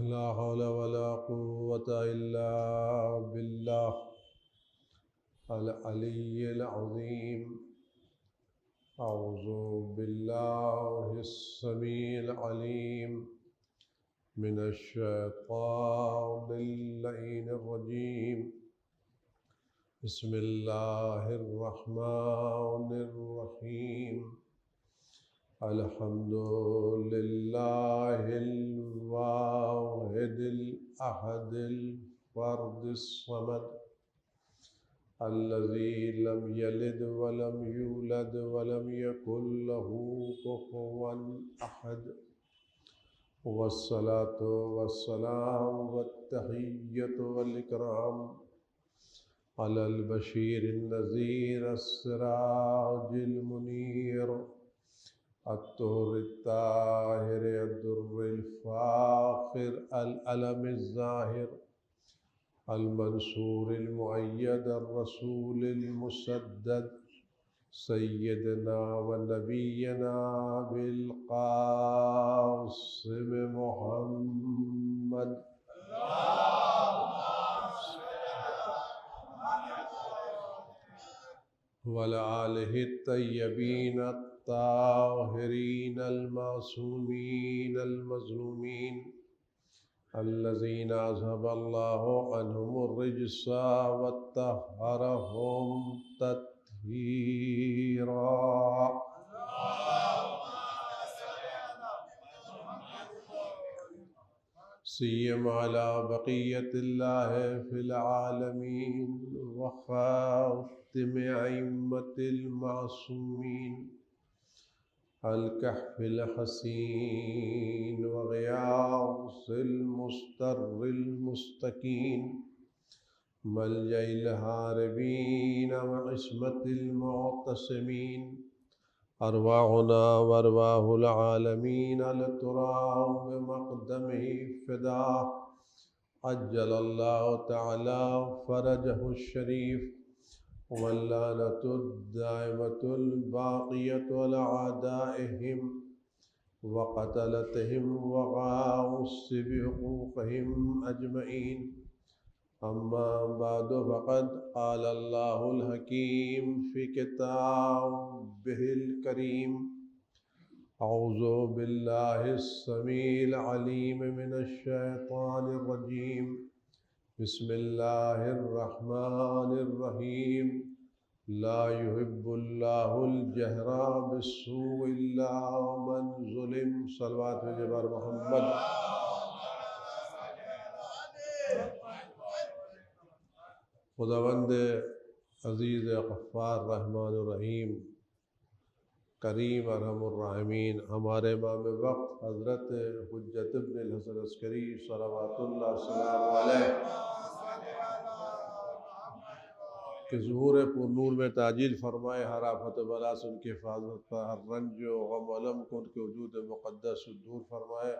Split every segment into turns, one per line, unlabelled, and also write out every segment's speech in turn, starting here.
لا حول ولا قوة إلا بالله العلي العظيم. أعوذ بالله السميع العليم من الشيطان اللعين الرجيم. بسم الله الرحمن الرحيم. الحمد لله الواحد الأحد الفرد الصمد الذي لم يلد ولم يولد ولم يكن له كفوا أحد، والصلاة والسلام والتحية والإكرام على البشير النذير السراج المنير الطهر الطاهر الدر الفاخر العلم الظاهر المنصور المؤيد الرسول المسدد سيدنا ونبينا بالقاسم محمد وعلى آله الطيبين الطاهرين المعصومين المظلومين الذين أذهب الله عنهم الرجس وطهرهم تطهيرا. سيما على بقية الله في العالمين وخاتم أئمة المعصومين الكهف الحسين وغياث المستر المستكين ملجأ الهاربين وعصمة المعتصمين أرواحنا وأرواح العالمين لتراه بمقدمه فداه عجل الله تعالى فرجه الشريف واللعنة الدائمة الباقية على أعدائهم وقتلتهم وغاص بحقوقهم أجمعين. أما بعد فقد قال الله الحكيم في كتابه الكريم: أعوذ بالله السميع العليم من الشيطان الرجيم. بسم الله الرحمن الرحيم. لا يحب الله الجهر بالسوء إلا من ظلم. صلوات جبار محمد. خداوند عزیز غفار رحمان الرحیم کریم ارحم الراحمین ہمارے امام وقت حضرت حجت ابن الحسن عسکری صلوات اللہ السلام علیہ کہ ظہور پر نور میں تعجیل فرمائے، ہر آفت و بلا سے ان کی حفاظت پر، ہر رنج و غم و علم کو ان کے وجود مقدس سے دور فرمائے،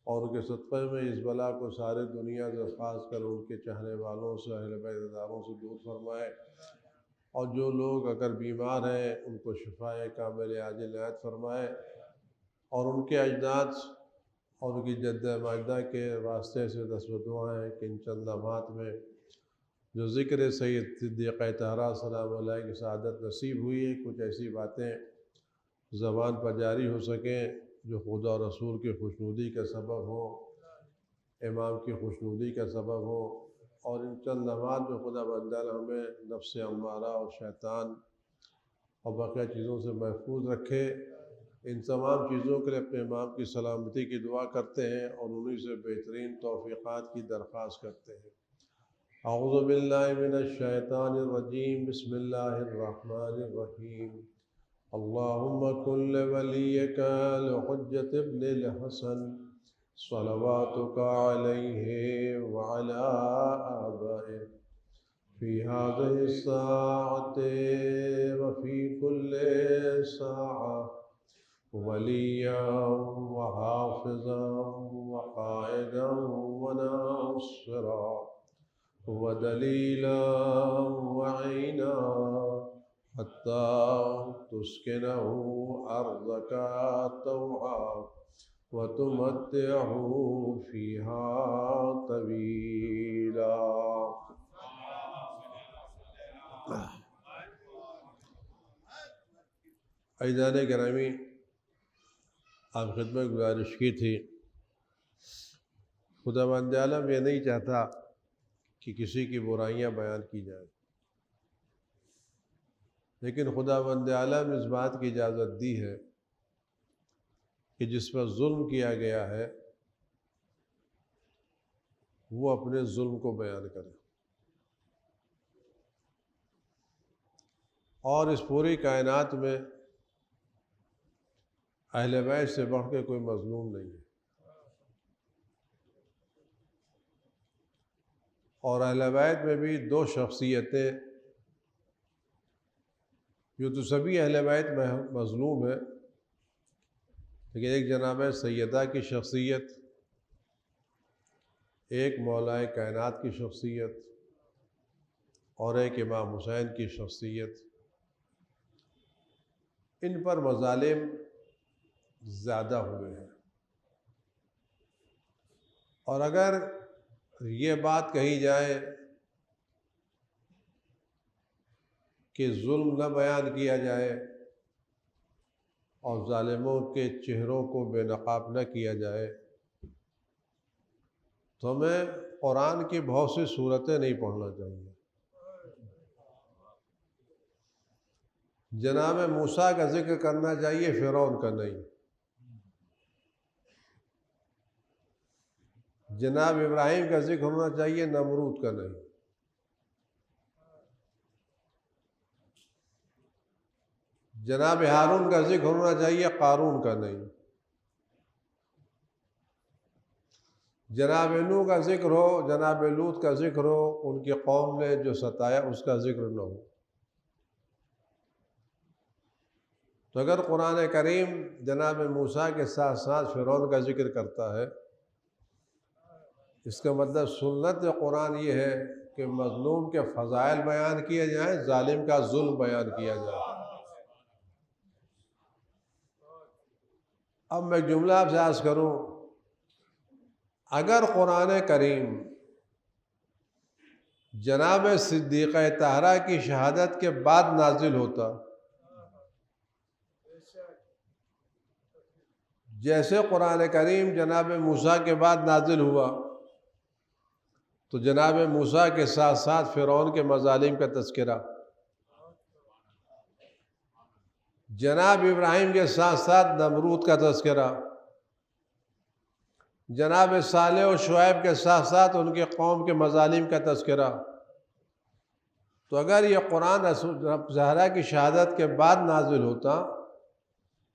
اور ان کے صدقے میں اس بلا کو سارے دنیا سے خاص کر ان کے چاہنے والوں سے، اہل بیت داروں سے دور فرمائے، اور جو لوگ اگر بیمار ہیں ان کو شفاء کامل عاجل عنایت فرمائے، اور ان کے اجداد اور ان کی جد ماجدہ کے واسطے سے دست و دعا ہے کہ ان چند لمحات میں جو ذکر سید صدیقہ طہرہ سلام علیہ کی سعادت نصیب ہوئی ہے، کچھ ایسی باتیں زبان پر جاری ہو سکیں جو خدا اور رسول کی خوشنودی کا سبب ہو، امام کی خوشنودی کا سبب ہو، اور ان چند لمحات میں خدا بندہ ہمیں نفس امارہ اور شیطان اور باقی چیزوں سے محفوظ رکھے۔ ان تمام چیزوں کے لیے اپنے امام کی سلامتی کی دعا کرتے ہیں اور انہی سے بہترین توفیقات کی درخواست کرتے ہیں۔ اعوذ باللہ من الشیطان الرجیم، بسم اللہ الرحمن الرحیم۔ اللہم کن لولیک الحجۃ ابن الحسن صلواتک علیہ وعلی آبائہ فی هذه الساعة وفی کل ساعة ولیا وحافظا وقائدا وناصرا ودلیلا وعینا حتی تسکنہ ارضک طوعا وَتُمَتِّعُوا فِيهَا طَوِيلًا۔ عزیزان گرامی، آپ خدمت گزارش کی تھی، خداوند عالم یہ نہیں چاہتا کہ کسی کی برائیاں بیان کی جائیں، لیکن خداوند عالم اس بات کی اجازت دی ہے کہ جس پر ظلم کیا گیا ہے وہ اپنے ظلم کو بیان کرے، اور اس پوری کائنات میں اہل بیت سے بڑھ کے کوئی مظلوم نہیں ہے، اور اہل بیت میں بھی دو شخصیتیں، جو تو سبھی اہل بیت میں مظلوم ہے، لیکن ایک جناب سیدہ کی شخصیت، ایک مولائے کائنات کی شخصیت، اور ایک امام حسین کی شخصیت، ان پر مظالم زیادہ ہوئے ہیں۔ اور اگر یہ بات کہی جائے کہ ظلم نہ بیان کیا جائے اور ظالموں کے چہروں کو بے نقاب نہ کیا جائے، تو ہمیں قرآن کی بہت سی صورتیں نہیں پڑھنا چاہیے۔ جناب موسیٰ کا ذکر کرنا چاہیے، فرعون کا نہیں۔ جناب ابراہیم کا ذکر ہونا چاہیے، نمرود کا نہیں۔ جناب ہارون کا ذکر ہونا چاہیے، قارون کا نہیں۔ جناب نوح کا ذکر ہو، جناب لوط کا ذکر ہو، ان کی قوم نے جو ستایا اس کا ذکر نہ ہو۔ تو اگر قرآن کریم جناب موسیٰ کے ساتھ ساتھ فرعون کا ذکر کرتا ہے، اس کا مطلب سنت قرآن یہ ہے کہ مظلوم کے فضائل بیان کیے جائیں، ظالم کا ظلم بیان کیا جائے۔ اب میں جملہ آپ سے عرض کروں، اگر قرآن کریم جناب صدیقہ طاہرہ کی شہادت کے بعد نازل ہوتا، جیسے قرآن کریم جناب موسیٰ کے بعد نازل ہوا، تو جناب موسیٰ کے ساتھ ساتھ فرعون کے مظالم کا تذکرہ، جناب ابراہیم کے ساتھ ساتھ نمرود کا تذکرہ، جناب صالح و شعیب کے ساتھ ساتھ ان کے قوم کے مظالم کا تذکرہ، تو اگر یہ قرآن زہرا کی شہادت کے بعد نازل ہوتا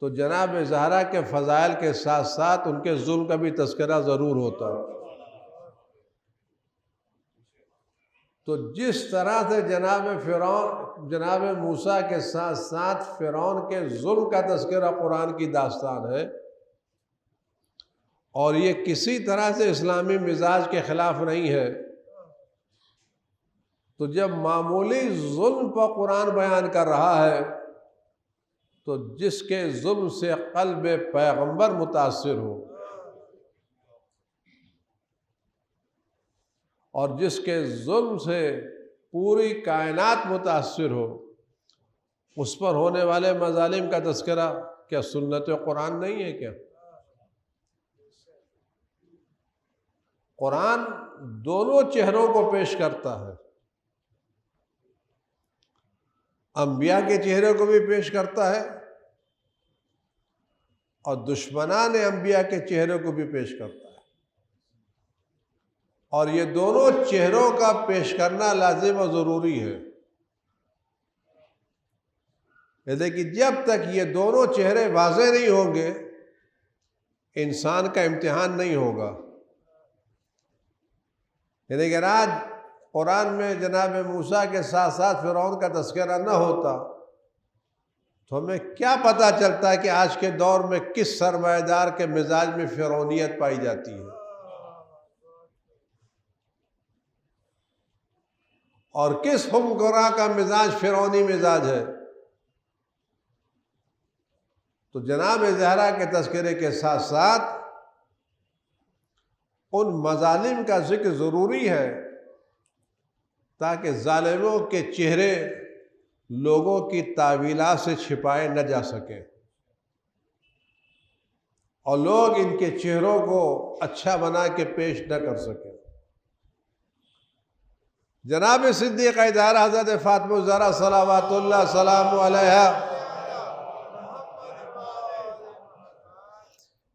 تو جناب زہرا کے فضائل کے ساتھ ساتھ ان کے ظلم کا بھی تذکرہ ضرور ہوتا۔ تو جس طرح سے جناب موسیٰ کے ساتھ ساتھ فرعون کے ظلم کا تذکرہ قرآن کی داستان ہے، اور یہ کسی طرح سے اسلامی مزاج کے خلاف نہیں ہے، تو جب معمولی ظلم پر قرآن بیان کر رہا ہے تو جس کے ظلم سے قلب پیغمبر متاثر ہو اور جس کے ظلم سے پوری کائنات متاثر ہو، اس پر ہونے والے مظالم کا تذکرہ کیا سنت قرآن نہیں ہے کیا؟ قرآن دونوں چہروں کو پیش کرتا ہے، انبیاء کے چہرے کو بھی پیش کرتا ہے اور دشمنان انبیاء کے چہرے کو بھی پیش کرتا ہے، اور یہ دونوں چہروں کا پیش کرنا لازم و ضروری ہے۔ لیکن جب تک یہ دونوں چہرے واضح نہیں ہوں گے، انسان کا امتحان نہیں ہوگا۔ یعنی کہ آج قرآن میں جناب موسیٰ کے ساتھ ساتھ فرعون کا تذکرہ نہ ہوتا تو ہمیں کیا پتہ چلتا ہے کہ آج کے دور میں کس سرمایہ دار کے مزاج میں فرعونیت پائی جاتی ہے، اور کس حکمراں کا مزاج فرعونی مزاج ہے۔ تو جناب زہرا کے تذکرے کے ساتھ ساتھ ان مظالم کا ذکر ضروری ہے تاکہ ظالموں کے چہرے لوگوں کی تعویلات سے چھپائے نہ جا سکیں اور لوگ ان کے چہروں کو اچھا بنا کے پیش نہ کر سکیں۔ جناب صدیقہ دہرہ حضرت فاطمہ الزہرا صلوات اللہ سلام علیہا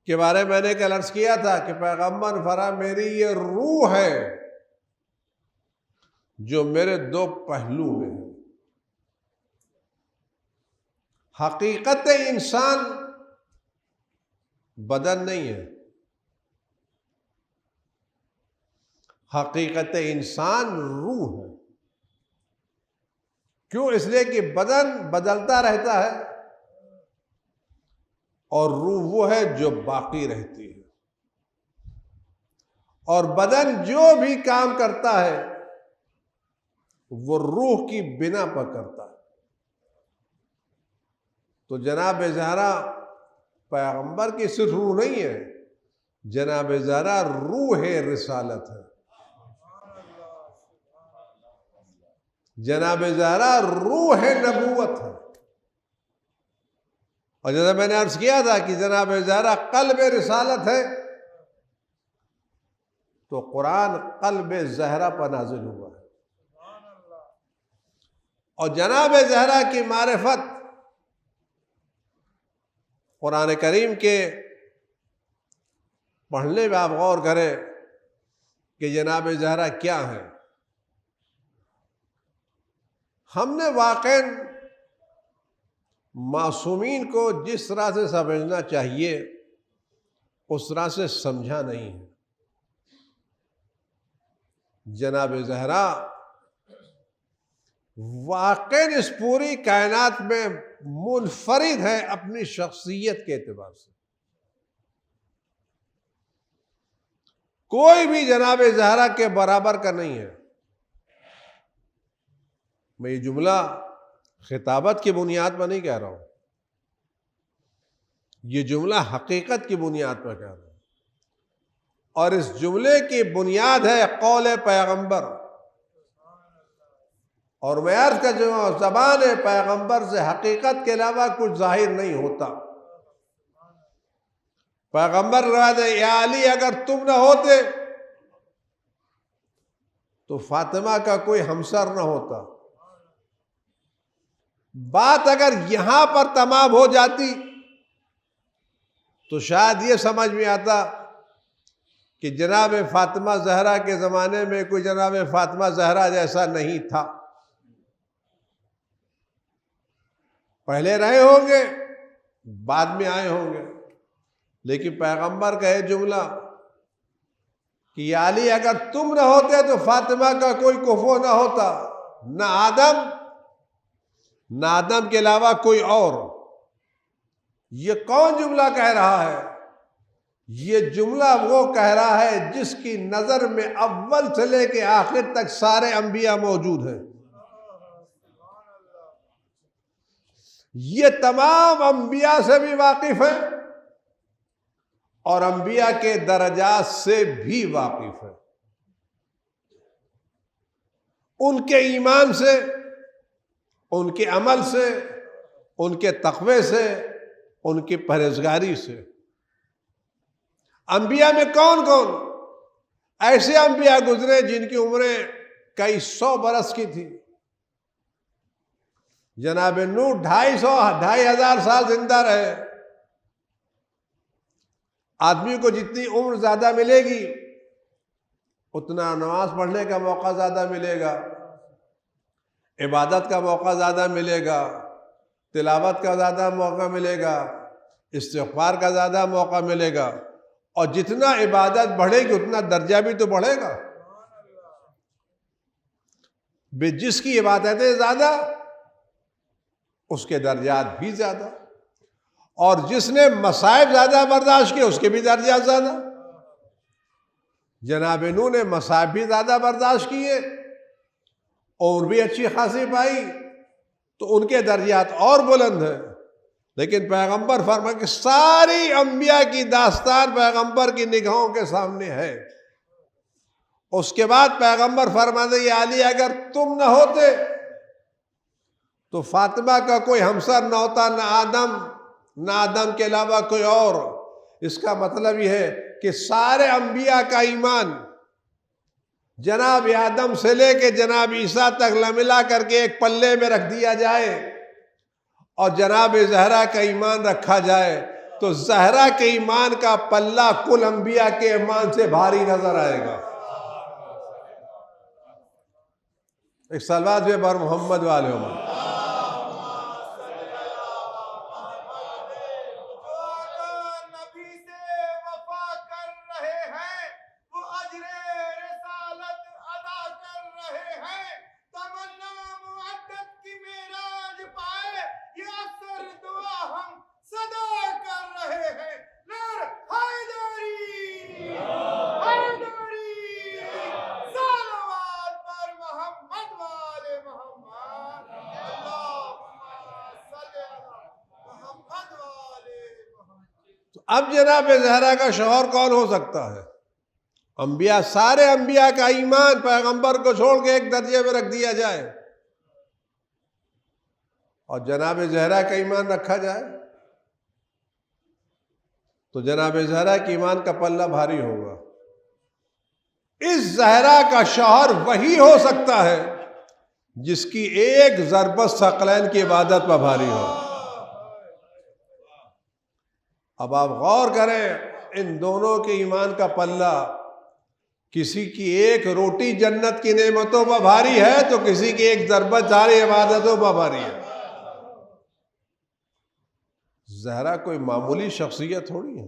کے بارے میں نے کل عرض کیا تھا کہ پیغمبر فرمایا میری یہ روح ہے جو میرے دو پہلو میں ہے۔ حقیقت انسان بدن نہیں ہے، حقیقت انسان روح ہے۔ کیوں؟ اس لیے کہ بدن بدلتا رہتا ہے اور روح وہ ہے جو باقی رہتی ہے، اور بدن جو بھی کام کرتا ہے وہ روح کی بنا پر کرتا ہے۔ تو جناب زہرا پیغمبر کی صرف روح نہیں ہے، جناب زہرا روح رسالت ہے، جناب زہرا روح نبوت ہے۔ اور جیسا میں نے عرض کیا تھا کہ جناب زہرا قلب رسالت ہے، تو قرآن قلب زہرا پر نازل ہوا ہے، اور جناب زہرا کی معرفت قرآن کریم کے پڑھنے میں آپ غور کریں کہ جناب زہرا کیا ہے۔ ہم نے واقعاً معصومین کو جس طرح سے سمجھنا چاہیے اس طرح سے سمجھا نہیں ہے۔ جناب زہرا واقعاً اس پوری کائنات میں منفرد ہے اپنی شخصیت کے اعتبار سے۔ کوئی بھی جناب زہرا کے برابر کا نہیں ہے۔ میں یہ جملہ خطابت کی بنیاد پر نہیں کہہ رہا ہوں، یہ جملہ حقیقت کی بنیاد پر کہہ رہا ہوں، اور اس جملے کی بنیاد ہے قول پیغمبر، اور میں عرض کر چکا ہوں زبان پیغمبر سے حقیقت کے علاوہ کچھ ظاہر نہیں ہوتا۔ پیغمبر روایت ہے یا علی اگر تم نہ ہوتے تو فاطمہ کا کوئی ہمسر نہ ہوتا۔ بات اگر یہاں پر تمام ہو جاتی تو شاید یہ سمجھ میں آتا کہ جناب فاطمہ زہرا کے زمانے میں کوئی جناب فاطمہ زہرا جیسا نہیں تھا۔ پہلے رہے ہوں گے، بعد میں آئے ہوں گے، لیکن پیغمبر کا یہ جملہ کہ یا علی اگر تم نہ ہوتے تو فاطمہ کا کوئی کفو نہ ہوتا، نہ آدم کے علاوہ کوئی اور۔ یہ کون جملہ کہہ رہا ہے؟ یہ جملہ وہ کہہ رہا ہے جس کی نظر میں اول سے لے کے آخر تک سارے انبیاء موجود ہیں۔ یہ تمام انبیاء سے بھی واقف ہے اور انبیاء کے درجات سے بھی واقف ہے، ان کے ایمان سے، ان کے عمل سے، ان کے تقوی سے، ان کی پرہیزگاری سے۔ انبیاء میں کون کون؟ ایسے انبیاء گزرے جن کی عمریں کئی سو برس کی تھی۔ جناب نوح 2,500 سال زندہ رہے۔ آدمی کو جتنی عمر زیادہ ملے گی اتنا نماز پڑھنے کا موقع زیادہ ملے گا، عبادت کا موقع زیادہ ملے گا، تلاوت کا زیادہ موقع ملے گا، استغفار کا زیادہ موقع ملے گا، اور جتنا عبادت بڑھے گی اتنا درجہ بھی تو بڑھے گا۔ جس کی عبادتیں زیادہ اس کے درجات بھی زیادہ، اور جس نے مصائب زیادہ برداشت کیے اس کے بھی درجات زیادہ۔ جناب نوح نے مصائب بھی زیادہ برداشت کیے اور بھی اچھی خاصی پائی تو ان کے درجات اور بلند ہیں۔ لیکن پیغمبر فرمایا کہ ساری انبیاء کی داستان پیغمبر کی نگاہوں کے سامنے ہے، اس کے بعد پیغمبر فرماتے یا علی اگر تم نہ ہوتے تو فاطمہ کا کوئی ہمسر نہ ہوتا، نہ آدم کے علاوہ کوئی اور۔ اس کا مطلب یہ ہے کہ سارے انبیاء کا ایمان جناب آدم سے لے کے جناب عیسیٰ تک ملا کر کے ایک پلے میں رکھ دیا جائے اور جناب زہرا کا ایمان رکھا جائے تو زہرا کے ایمان کا پلہ کل انبیاء کے ایمان سے بھاری نظر آئے گا۔ ایک صلوات بھی بر محمد والے محمد۔ اب جناب زہرا کا شوہر کون ہو سکتا ہے؟ انبیاء، سارے انبیاء کا ایمان پیغمبر کو چھوڑ کے ایک درجے میں رکھ دیا جائے اور جناب زہرا کا ایمان رکھا جائے تو جناب زہرا کے ایمان کا پلہ بھاری ہوگا۔ اس زہرا کا شوہر وہی ہو سکتا ہے جس کی ایک ضربت ثقلین کی عبادت پر بھاری ہو۔ اب آپ غور کریں، ان دونوں کے ایمان کا پلہ، کسی کی ایک روٹی جنت کی نعمتوں پر بھاری ہے تو کسی کی ایک ضربت ساری عبادتوں پر بھاری ہے۔ زہرا کوئی معمولی شخصیت تھوڑی ہے۔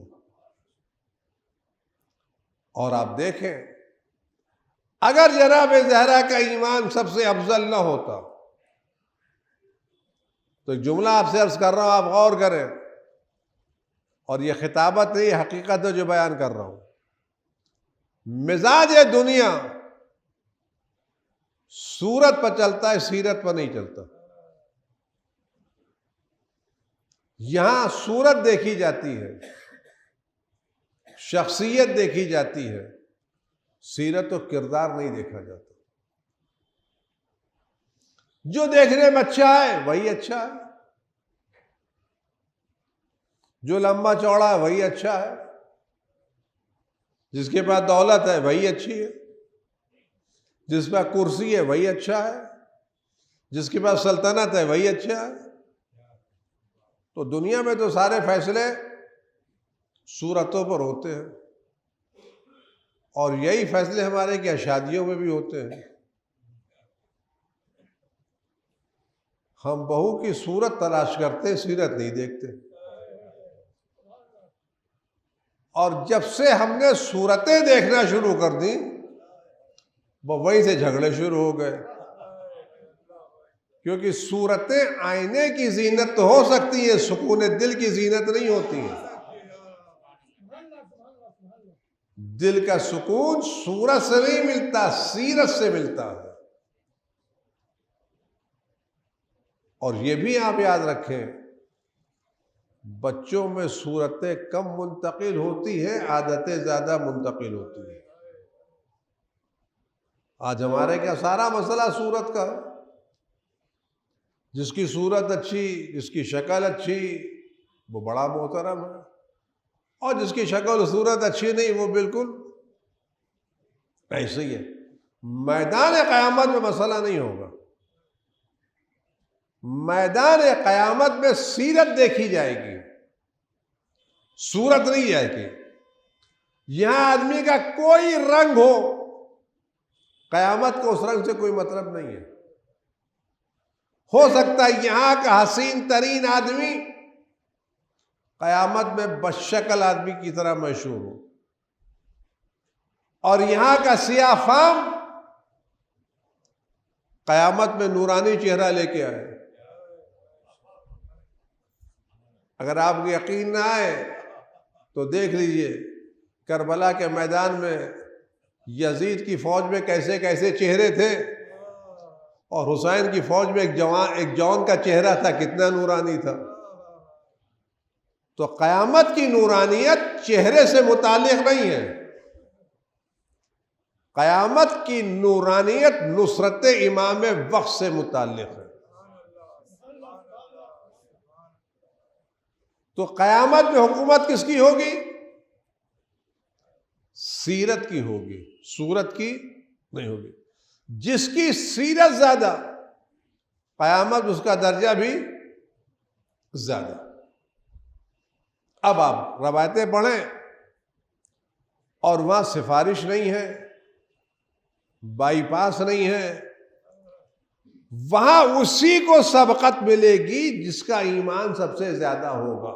اور آپ دیکھیں اگر جناب زہرا کا ایمان سب سے افضل نہ ہوتا تو ایک جملہ آپ سے عرض کر رہا ہوں، آپ غور کریں، اور یہ خطابت نہیں، حقیقت ہے جو بیان کر رہا ہوں۔ مزاج دنیا صورت پر چلتا ہے، سیرت پر نہیں چلتا۔ یہاں صورت دیکھی جاتی ہے، شخصیت دیکھی جاتی ہے، سیرت و کردار نہیں دیکھا جاتا۔ جو دیکھنے میں اچھا ہے وہی اچھا ہے، جو لمبا چوڑا ہے وہی اچھا ہے، جس کے پاس دولت ہے وہی اچھی ہے، جس پہ کرسی ہے وہی اچھا ہے، جس کے پاس سلطنت ہے وہی اچھا ہے۔ تو دنیا میں تو سارے فیصلے صورتوں پر ہوتے ہیں، اور یہی فیصلے ہمارے کیا شادیوں میں بھی ہوتے ہیں۔ ہم بہو کی صورت تلاش کرتے، سیرت نہیں دیکھتے، اور جب سے ہم نے صورتیں دیکھنا شروع کر دی وہیں سے جھگڑے شروع ہو گئے، کیونکہ صورتیں آئینے کی زینت تو ہو سکتی ہے، سکون دل کی زینت نہیں ہوتی ہے۔ دل کا سکون صورت سے نہیں ملتا، سیرت سے ملتا ہے۔ اور یہ بھی آپ یاد رکھیں، بچوں میں صورتیں کم منتقل ہوتی ہیں، عادتیں زیادہ منتقل ہوتی ہیں۔ آج ہمارے کیا سارا مسئلہ صورت کا ہے، جس کی صورت اچھی، جس کی شکل اچھی وہ بڑا محترم ہے، اور جس کی شکل و صورت اچھی نہیں وہ بالکل ایسے ہی ہے۔ میدان قیامت میں مسئلہ نہیں ہوگا، میدان قیامت میں سیرت دیکھی جائے گی، صورت نہیں جائے گی۔ یہاں آدمی کا کوئی رنگ ہو، قیامت کو اس رنگ سے کوئی مطلب نہیں ہے۔ ہو سکتا ہے یہاں کا حسین ترین آدمی قیامت میں بدشکل آدمی کی طرح مشہور ہو، اور یہاں کا سیاہ فام قیامت میں نورانی چہرہ لے کے آئے۔ اگر آپ کو یقین نہ آئے تو دیکھ لیجئے کربلا کے میدان میں یزید کی فوج میں کیسے کیسے چہرے تھے، اور حسین کی فوج میں ایک جوان کا چہرہ تھا، کتنا نورانی تھا۔ تو قیامت کی نورانیت چہرے سے متعلق نہیں ہے، قیامت کی نورانیت نصرت امام وقت سے متعلق ہے. تو قیامت میں حکومت کس کی ہوگی؟ سیرت کی ہوگی، صورت کی نہیں ہوگی. جس کی سیرت زیادہ، قیامت اس کا درجہ بھی زیادہ. اب آپ روایتیں پڑھیں اور وہاں سفارش نہیں ہے، بائی پاس نہیں ہے، وہاں اسی کو سبقت ملے گی جس کا ایمان سب سے زیادہ ہوگا.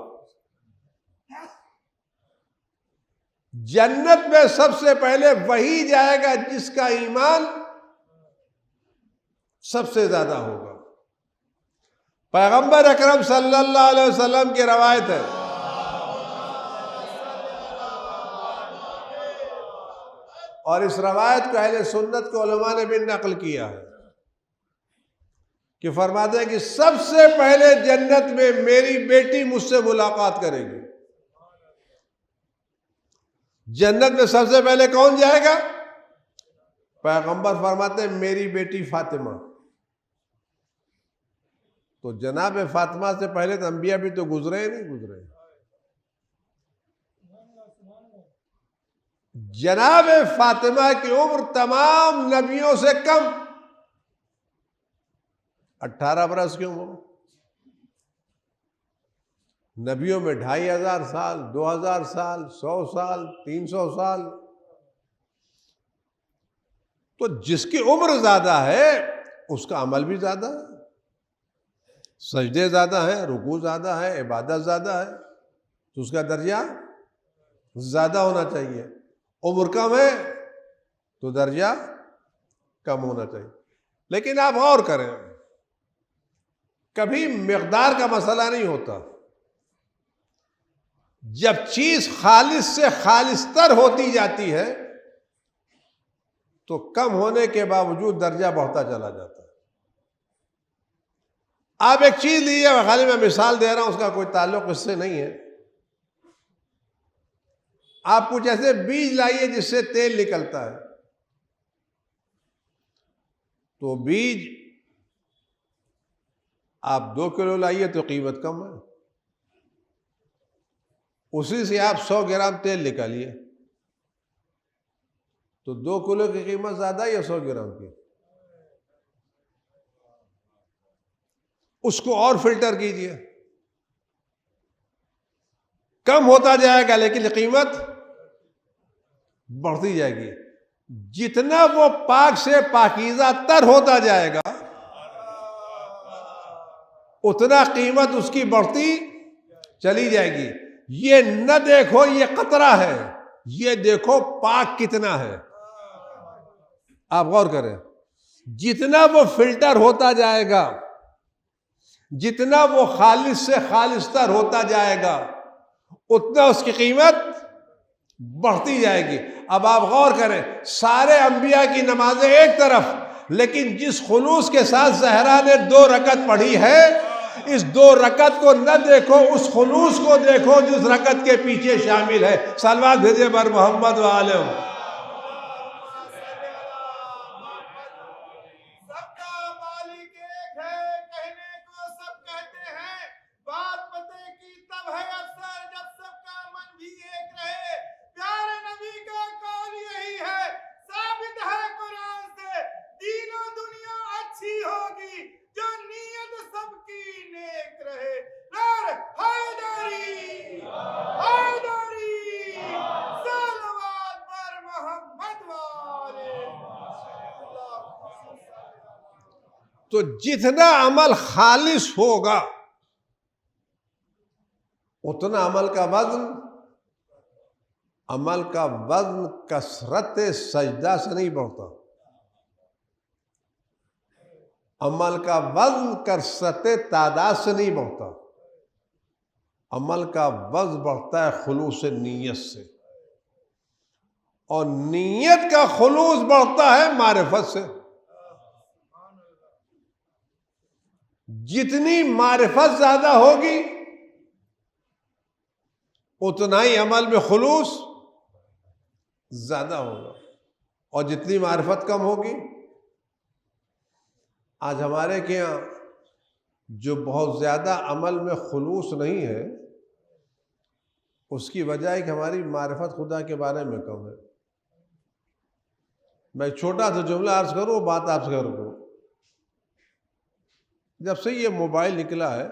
جنت میں سب سے پہلے وہی جائے گا جس کا ایمان سب سے زیادہ ہوگا. پیغمبر اکرم صلی اللہ علیہ وسلم کی روایت ہے، اور اس روایت کو اہل سنت کے علماء نے بھی نقل کیا ہے کہ فرماتے ہیں کہ سب سے پہلے جنت میں میری بیٹی مجھ سے ملاقات کرے گی. جنت میں سب سے پہلے کون جائے گا؟ پیغمبر فرماتے ہیں میری بیٹی فاطمہ. تو جناب فاطمہ سے پہلے تو انبیاء بھی تو گزرے نہیں گزرے. جناب فاطمہ کی عمر تمام نبیوں سے کم، 18 برس کی عمر. نبیوں میں 2500 سال، 2000 سال، 100 سال، 300 سال. تو جس کی عمر زیادہ ہے اس کا عمل بھی زیادہ ہے، سجدے زیادہ ہیں، رکوع زیادہ ہے، عبادت زیادہ ہے، تو اس کا درجہ زیادہ ہونا چاہیے. عمر کم ہے تو درجہ کم ہونا چاہیے. لیکن آپ غور کریں، کبھی مقدار کا مسئلہ نہیں ہوتا. جب چیز خالص سے خالص تر ہوتی جاتی ہے تو کم ہونے کے باوجود درجہ بڑھتا چلا جاتا ہے. آپ ایک چیز لیجیے، خالی میں مثال دے رہا ہوں، اس کا کوئی تعلق اس سے نہیں ہے. آپ کچھ ایسے بیج لائیے جس سے تیل نکلتا ہے، تو بیج آپ 2 کلو لائیے تو قیمت کم ہے. اسی سے آپ 100 گرام تیل نکالیے تو 2 کلو کی قیمت زیادہ ہے یا 100 گرام کی؟ اس کو اور فلٹر کیجئے، کم ہوتا جائے گا لیکن قیمت بڑھتی جائے گی. جتنا وہ پاک سے پاکیزہ تر ہوتا جائے گا اتنا قیمت اس کی بڑھتی چلی جائے گی. یہ نہ دیکھو یہ قطرہ ہے، یہ دیکھو پاک کتنا ہے. آپ غور کریں، جتنا وہ فلٹر ہوتا جائے گا، جتنا وہ خالص سے خالص تر ہوتا جائے گا اتنا اس کی قیمت بڑھتی جائے گی. اب آپ غور کریں، سارے انبیاء کی نمازیں ایک طرف، لیکن جس خلوص کے ساتھ زہرا نے 2 رکعت پڑھی ہے، اس 2 رکعت کو نہ دیکھو، اس خلوص کو دیکھو جس رکعت کے پیچھے شامل ہے. صلوات بھیجئے بر محمد و آلہ. تو جتنا عمل خالص ہوگا اتنا عمل کا وزن کثرت سجدہ سے نہیں بڑھتا. عمل کا وزن کثرت تعداد سے نہیں بڑھتا. عمل کا وزن بڑھتا ہے خلوص نیت سے، اور نیت کا خلوص بڑھتا ہے معرفت سے. جتنی معرفت زیادہ ہوگی اتنا ہی عمل میں خلوص زیادہ ہوگا. اور جتنی معرفت کم ہوگی. آج ہمارے کے یہاں جو بہت زیادہ عمل میں خلوص نہیں ہے، اس کی وجہ ہے کہ ہماری معرفت خدا کے بارے میں کم ہے. میں چھوٹا سا جملہ عرض کروں، بات آپ سے کروں. جب سے یہ موبائل نکلا ہے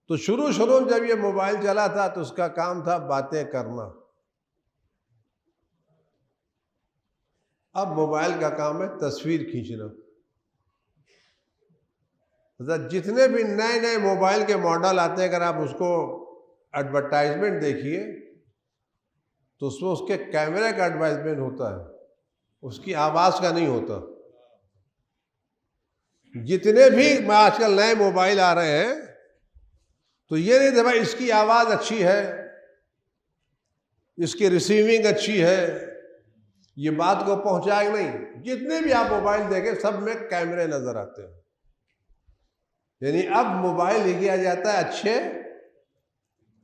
تو شروع میں جب یہ موبائل چلا تھا تو اس کا کام تھا باتیں کرنا. اب موبائل کا کام ہے تصویر کھینچنا. جتنے بھی نئے موبائل کے ماڈل آتے ہیں، اگر آپ اس کو ایڈورٹائزمنٹ دیکھیے تو اس میں اس کے کیمرے کا ایڈورٹائزمنٹ ہوتا ہے، اس کی آواز کا نہیں ہوتا. جتنے بھی آج کل نئے موبائل آ رہے ہیں تو یہ نہیں تھا بھائی اس کی آواز اچھی ہے، اس کی ریسیونگ اچھی ہے، یہ بات کو پہنچائے نہیں. جتنے بھی آپ موبائل دیکھیں سب میں کیمرے نظر آتے ہیں. یعنی اب موبائل لے کیا جاتا ہے اچھے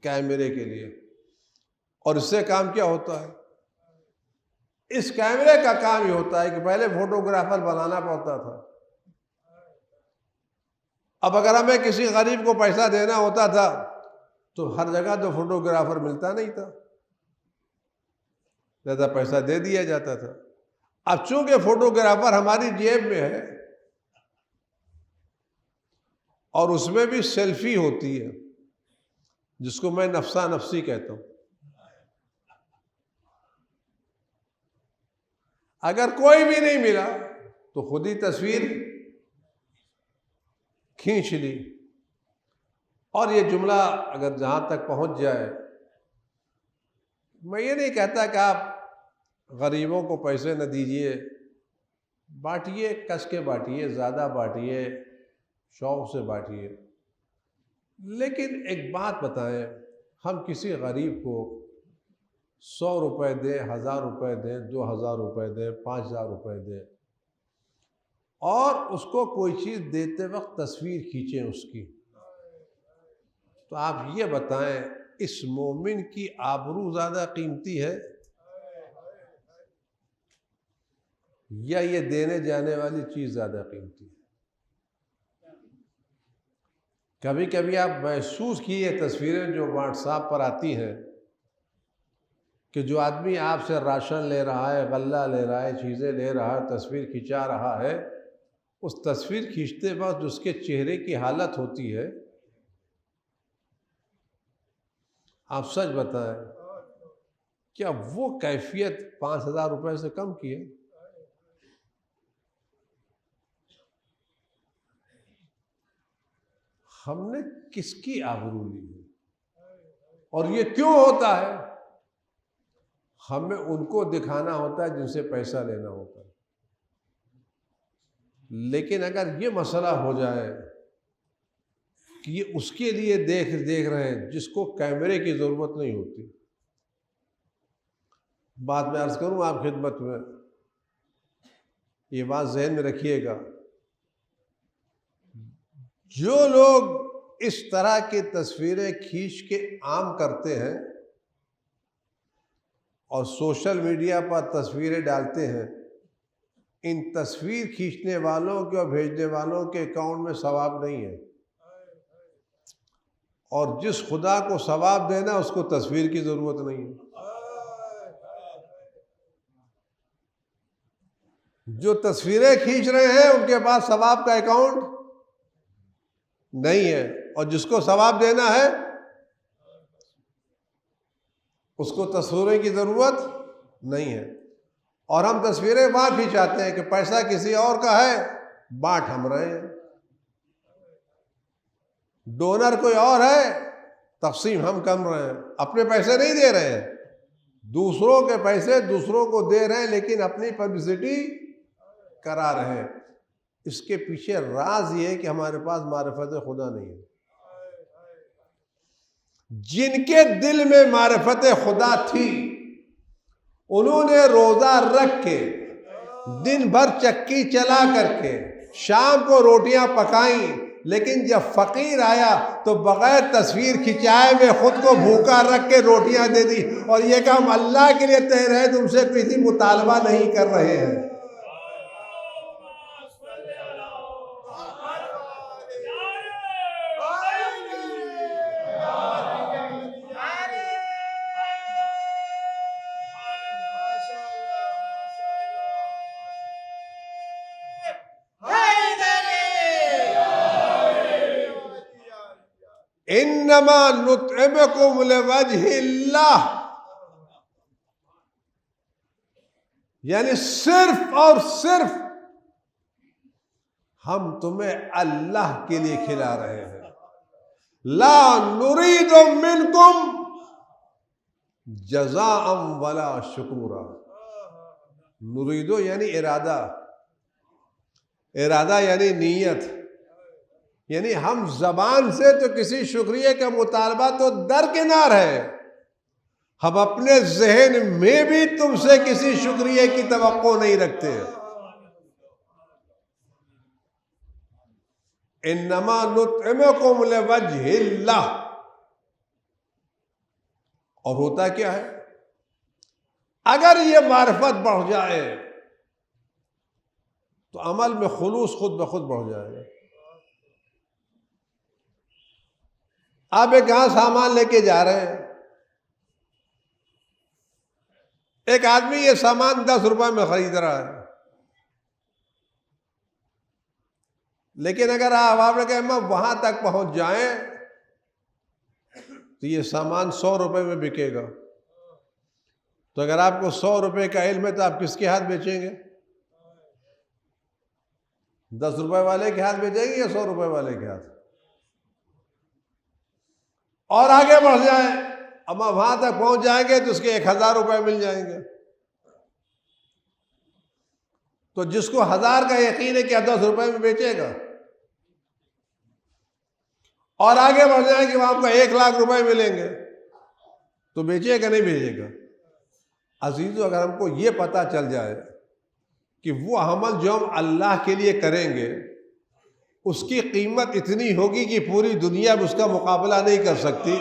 کیمرے کے لیے. اور اس سے کام کیا ہوتا ہے؟ اس کیمرے کا کام یہ ہوتا ہے کہ پہلے فوٹوگرافر بنانا پڑتا تھا. اب اگر ہمیں کسی غریب کو پیسہ دینا ہوتا تھا تو ہر جگہ تو فوٹوگرافر ملتا نہیں تھا، زیادہ پیسہ دے دیا جاتا تھا. اب چونکہ فوٹوگرافر ہماری جیب میں ہے اور اس میں بھی سیلفی ہوتی ہے جس کو میں نفسا نفسی کہتا ہوں. اگر کوئی بھی نہیں ملا تو خود ہی تصویر کھینچ لی. اور یہ جملہ اگر جہاں تک پہنچ جائے، میں یہ نہیں کہتا کہ آپ غریبوں کو پیسے نہ دیجیے، بانٹیے، کس کے بانٹیے، زیادہ بانٹیے، شوق سے بانٹیے. لیکن ایک بات بتائیں، ہم کسی غریب کو 100 روپے دیں، 1000 روپے دیں، 2000 روپے دیں، 5000 روپے دیں، اور اس کو کوئی چیز دیتے وقت تصویر کھینچیں اس کی، تو آپ یہ بتائیں اس مومن کی آبرو زیادہ قیمتی ہے یا یہ دینے جانے والی چیز زیادہ قیمتی ہے؟ کبھی کبھی آپ محسوس کیے تصویریں جو واٹس ایپ پر آتی ہیں کہ جو آدمی آپ سے راشن لے رہا ہے، غلہ لے رہا ہے، چیزیں لے رہا ہے، تصویر کھنچا رہا ہے، اس تصویر کھینچتے وقت اس کے چہرے کی حالت ہوتی ہے، آپ سچ بتائیں کیا وہ کیفیت 5000 روپے سے کم کی ہے؟ ہم نے کس کی آبرو لی ہے؟ اور یہ کیوں ہوتا ہے؟ ہمیں ان کو دکھانا ہوتا ہے جن سے پیسہ لینا ہوتا ہے. لیکن اگر یہ مسئلہ ہو جائے کہ یہ اس کے لیے دیکھ رہے ہیں جس کو کیمرے کی ضرورت نہیں ہوتی. بات میں عرض کروں آپ خدمت میں، یہ بات ذہن میں رکھیے گا، جو لوگ اس طرح کی تصویریں کھینچ کے عام کرتے ہیں اور سوشل میڈیا پر تصویریں ڈالتے ہیں، ان تصویر کھینچنے والوں کے اور بھیجنے والوں کے اکاؤنٹ میں ثواب نہیں ہے. اور جس خدا کو ثواب دینا اس کو تصویر کی ضرورت نہیں ہے. جو تصویریں کھینچ رہے ہیں ان کے پاس ثواب کا اکاؤنٹ نہیں ہے، اور جس کو ثواب دینا ہے اس کو تصویریں کی ضرورت نہیں ہے. اور ہم تصویریں وہاں کھینچاتے ہیں کہ پیسہ کسی اور کا ہے، بانٹ ہم رہے ہیں، ڈونر کوئی اور ہے، تقسیم ہم کر رہے ہیں. اپنے پیسے نہیں دے رہے ہیں، دوسروں کے پیسے دوسروں کو دے رہے ہیں، لیکن اپنی پبلسٹی کرا رہے ہیں. اس کے پیچھے راز یہ ہے کہ ہمارے پاس معرفت خدا نہیں ہے. جن کے دل میں معرفت خدا تھی انہوں نے روزہ رکھ کے، دن بھر چکی چلا کر کے، شام کو روٹیاں پکائیں، لیکن جب فقیر آیا تو بغیر تصویر کھنچائے میں خود کو بھوکا رکھ کے روٹیاں دے دی، اور یہ کہ ہم اللہ کے لیے تحریر ہے، تم سے کسی مطالبہ نہیں کر رہے ہیں۔ انما نطعمکم لوجہ اللہ، یعنی صرف اور صرف ہم تمہیں اللہ کے لیے کھلا رہے ہیں۔ لا نرید منکم جزاء ولا شکورا۔ نریدو یعنی ارادہ، ارادہ یعنی نیت، یعنی ہم زبان سے تو کسی شکریہ کا مطالبہ تو درکنار ہے، ہم اپنے ذہن میں بھی تم سے کسی شکریہ کی توقع نہیں رکھتے۔ انما نطعمکم لوجہ اللہ۔ اور ہوتا کیا ہے؟ اگر یہ معرفت بڑھ جائے تو عمل میں خلوص خود بخود بڑھ جائے گا۔ آپ ایک کہاں سامان لے کے جا رہے ہیں، ایک آدمی یہ سامان 10 روپے میں خرید رہا ہے، لیکن اگر آپ نے کہا میں وہاں تک پہنچ جائیں تو یہ سامان 100 روپے میں بکے گا، تو اگر آپ کو 100 روپے کا علم ہے تو آپ کس کے ہاتھ بیچیں گے؟ 10 روپے والے کے ہاتھ بیچیں گے یا 100 روپے والے کے ہاتھ؟ اور آگے بڑھ جائیں، اب وہاں تک پہنچ جائیں گے تو اس کے 1000 روپے مل جائیں گے، تو جس کو 1000 کا یقین ہے کہ 10 روپے میں بیچے گا، اور آگے بڑھ جائیں کہ وہاں آپ کو 1,00,000 روپے ملیں گے تو بیچے گا نہیں بیچے گا؟ عزیزو، اگر ہم کو یہ پتا چل جائے کہ وہ عمل جو ہم اللہ کے لیے کریں گے اس کی قیمت اتنی ہوگی کہ پوری دنیا میں اس کا مقابلہ نہیں کر سکتی،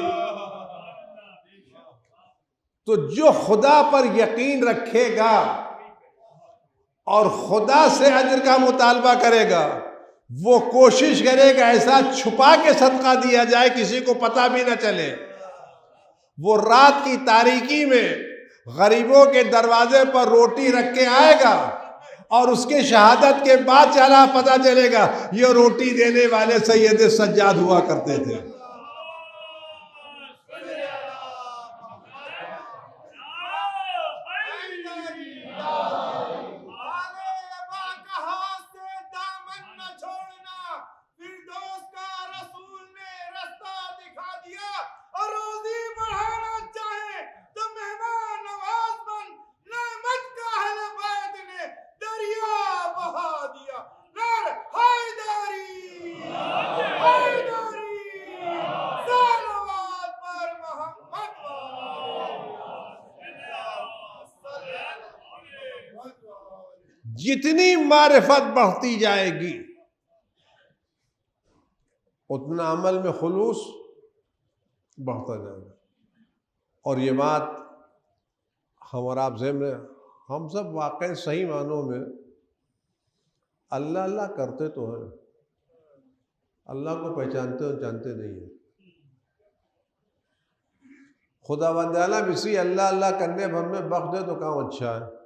تو جو خدا پر یقین رکھے گا اور خدا سے اجر کا مطالبہ کرے گا، وہ کوشش کرے گا ایسا چھپا کے صدقہ دیا جائے کسی کو پتہ بھی نہ چلے۔ وہ رات کی تاریکی میں غریبوں کے دروازے پر روٹی رکھ کے آئے گا، اور اس کے شہادت کے بعد چلا پتہ چلے گا یہ روٹی دینے والے سید سجاد ہوا کرتے تھے۔ جتنی معرفت بڑھتی جائے گی اتنا عمل میں خلوص بڑھتا جائے گا۔ اور یہ بات ہم اور آپ ذہن میں، ہم سب واقعی صحیح معنوں میں اللہ اللہ کرتے تو ہیں، اللہ کو پہچانتے اور جانتے نہیں ہیں۔ خدا بندیالہ بسی اللہ اللہ کرنے بھر میں بخش دے تو کام اچھا ہے،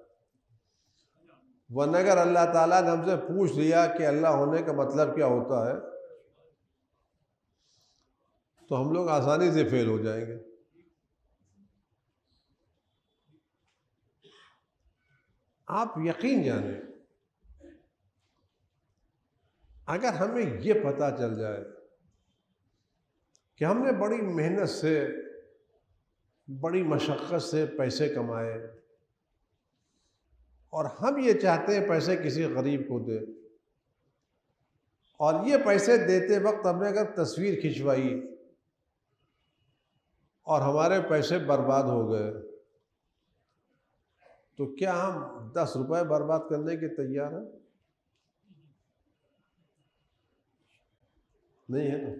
ورنہ اگر اللہ تعالیٰ نے ہم سے پوچھ لیا کہ اللہ ہونے کا مطلب کیا ہوتا ہے تو ہم لوگ آسانی سے فیل ہو جائیں گے۔ آپ یقین جانیں، اگر ہمیں یہ پتہ چل جائے کہ ہم نے بڑی محنت سے، بڑی مشقت سے پیسے کمائے، اور ہم یہ چاہتے ہیں پیسے کسی غریب کو دے، اور یہ پیسے دیتے وقت ہم نے اگر تصویر کھنچوائی اور ہمارے پیسے برباد ہو گئے تو کیا ہم 10 روپے برباد کرنے کے تیار ہیں؟ نہیں ہے نا.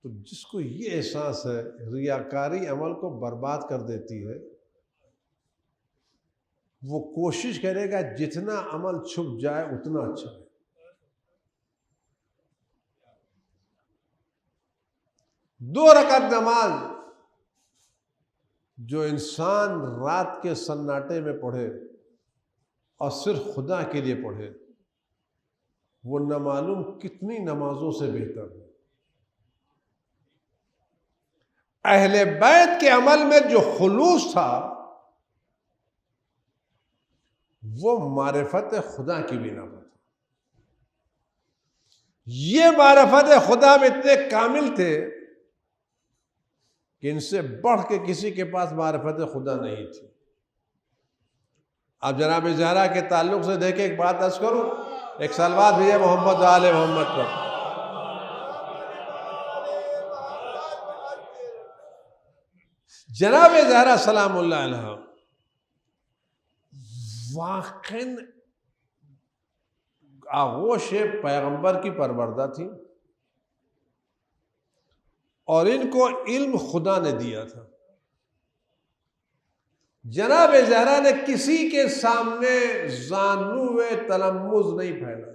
تو جس کو یہ احساس ہے ریاکاری عمل کو برباد کر دیتی ہے، وہ کوشش کرے گا جتنا عمل چھپ جائے اتنا اچھا ہے. دو رکعت نماز جو انسان رات کے سناٹے میں پڑھے اور صرف خدا کے لیے پڑھے، وہ نہ معلوم کتنی نمازوں سے بہتر ہے. اہل بیت کے عمل میں جو خلوص تھا وہ معرفت خدا کی بنا پر تھا. یہ معرفت خدا میں اتنے کامل تھے کہ ان سے بڑھ کے کسی کے پاس معرفت خدا نہیں تھی. اب جناب زہرا کے تعلق سے دیکھیں، ایک بات عرض کروں، ایک صلوات بھیجے محمد و آل محمد پر. جناب زہرا سلام اللہ علیہ واقعاً آغوش پیغمبر کی پروردہ تھی، اور ان کو علم خدا نے دیا تھا. جناب زہرا نے کسی کے سامنے زانو تلمذ نہیں پھیلا،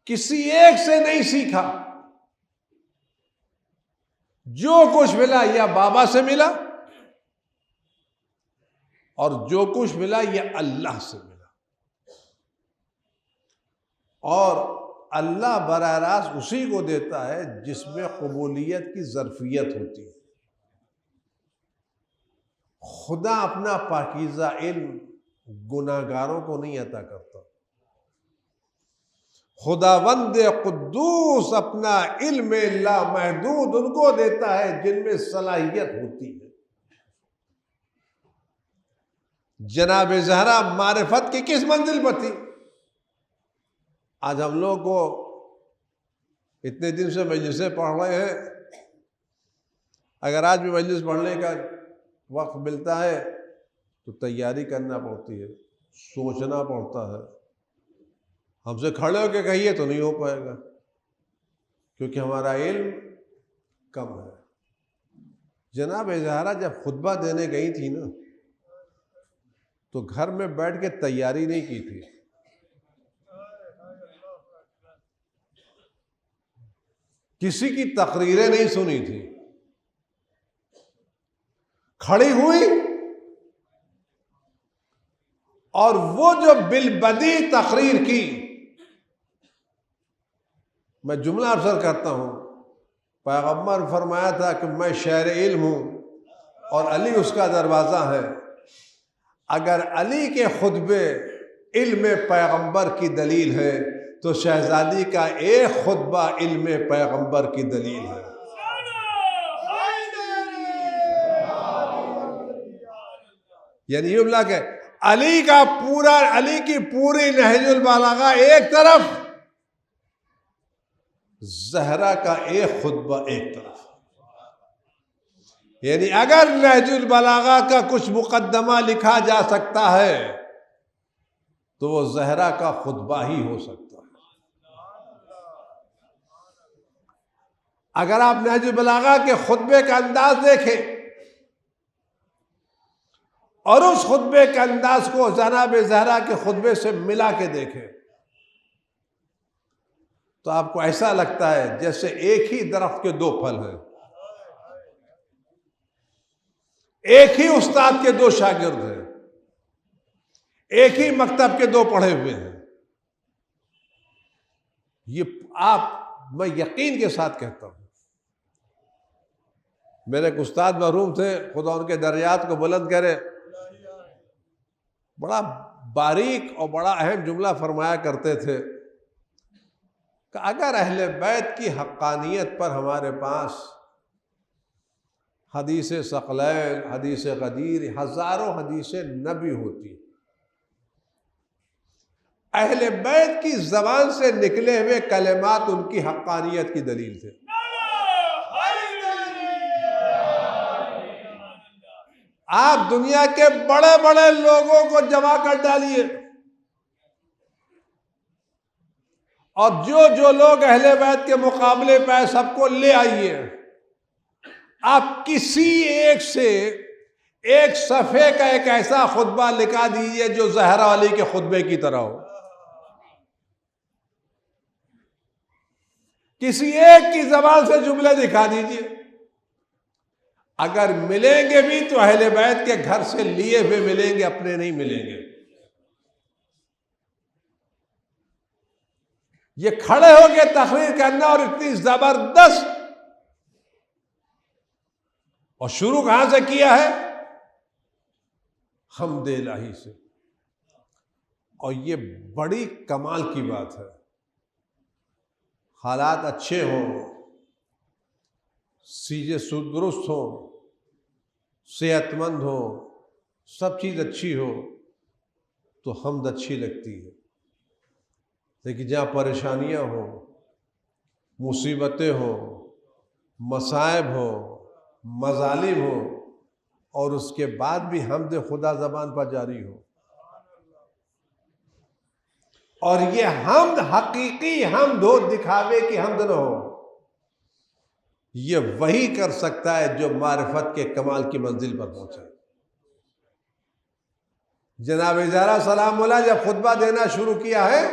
کسی ایک سے نہیں سیکھا. جو کچھ ملا یا بابا سے ملا، اور جو کچھ ملا یہ اللہ سے ملا. اور اللہ براہ راست اسی کو دیتا ہے جس میں قبولیت کی ظرفیت ہوتی ہے. خدا اپنا پاکیزہ علم گناہگاروں کو نہیں عطا کرتا. خداوند قدوس اپنا علم لامحدود ان کو دیتا ہے جن میں صلاحیت ہوتی ہے. جناب زہرا معرفت کی کس منزل پر تھی؟ آج ہم لوگ کو اتنے دن سے مجلسیں پڑھ رہے ہیں، اگر آج بھی مجلس پڑھنے کا وقت ملتا ہے تو تیاری کرنا پڑتی ہے، سوچنا پڑتا ہے. ہم سے کھڑے ہو کے کہیے تو نہیں ہو پائے گا، کیونکہ ہمارا علم کم ہے. جناب زہرا جب خطبہ دینے گئی تھی نا تو گھر میں بیٹھ کے تیاری نہیں کی تھی. کسی کی تقریریں نہیں سنی تھی. کھڑی ہوئی اور وہ جو بالبدی تقریر کی، میں جملہ ابصر کرتا ہوں، پیغمبر فرمایا تھا کہ میں شہر علم ہوں اور علی اس کا دروازہ ہے. اگر علی کے خطبے علم پیغمبر کی دلیل ہے تو شہزادی کا ایک خطبہ علم پیغمبر کی دلیل ہے. یعنی یہ بلا کہ علی کی پوری نہج البلاغہ ایک طرف، زہرا کا ایک خطبہ ایک طرف. یعنی اگر نہج البلاغہ کا کچھ مقدمہ لکھا جا سکتا ہے تو وہ زہرا کا خطبہ ہی ہو سکتا ہے. اگر آپ نہج البلاغہ کے خطبے کا انداز دیکھیں اور اس خطبے کے انداز کو جناب زہرا کے خطبے سے ملا کے دیکھیں تو آپ کو ایسا لگتا ہے جیسے ایک ہی درخت کے دو پھل ہیں، ایک ہی استاد کے دو شاگرد ہیں، ایک ہی مکتب کے دو پڑھے ہوئے ہیں. یہ میں یقین کے ساتھ کہتا ہوں. میرے ایک استاد محروم تھے، خدا ان کے درجات کو بلند کرے، بڑا باریک اور بڑا اہم جملہ فرمایا کرتے تھے کہ اگر اہل بیت کی حقانیت پر ہمارے پاس حدیث ثقلین، حدیث غدیر، ہزاروں حدیث نبی ہوتی، اہل بیت کی زبان سے نکلے ہوئے کلمات ان کی حقانیت کی دلیل تھے. آپ دنیا کے بڑے بڑے لوگوں کو جمع کر ڈالیے، اور جو لوگ اہل بیت کے مقابلے پہ سب کو لے آئیے، آپ کسی ایک سے ایک صفحے کا ایک ایسا خطبہ لکھا دیجیے جو زہرا علی کے خطبے کی طرح ہو، کسی ایک کی زبان سے جملے دکھا دیجیے۔ اگر ملیں گے بھی تو اہل بیت کے گھر سے لیے ہوئے ملیں گے، اپنے نہیں ملیں گے۔ یہ کھڑے ہو کے تقریر کرنا اور اتنی زبردست، اور شروع کہاں سے کیا ہے؟ حمد الہی سے۔ اور یہ بڑی کمال کی بات ہے، حالات اچھے ہوں، چیزیں درست ہوں، صحت مند ہو، سب چیز اچھی ہو تو حمد اچھی لگتی ہے۔ لیکن جہاں پریشانیاں ہوں، مصیبتیں ہوں، مصائب ہوں، مظالم ہوں، اور اس کے بعد بھی حمد خدا زبان پر جاری ہو، اور یہ حمد حقیقی حمد ہو، دکھاوے کی حمد نہ ہو، یہ وہی کر سکتا ہے جو معرفت کے کمال کی منزل پر پہنچے۔ جناب زہرا سلام اللہ جب خطبہ دینا شروع کیا ہے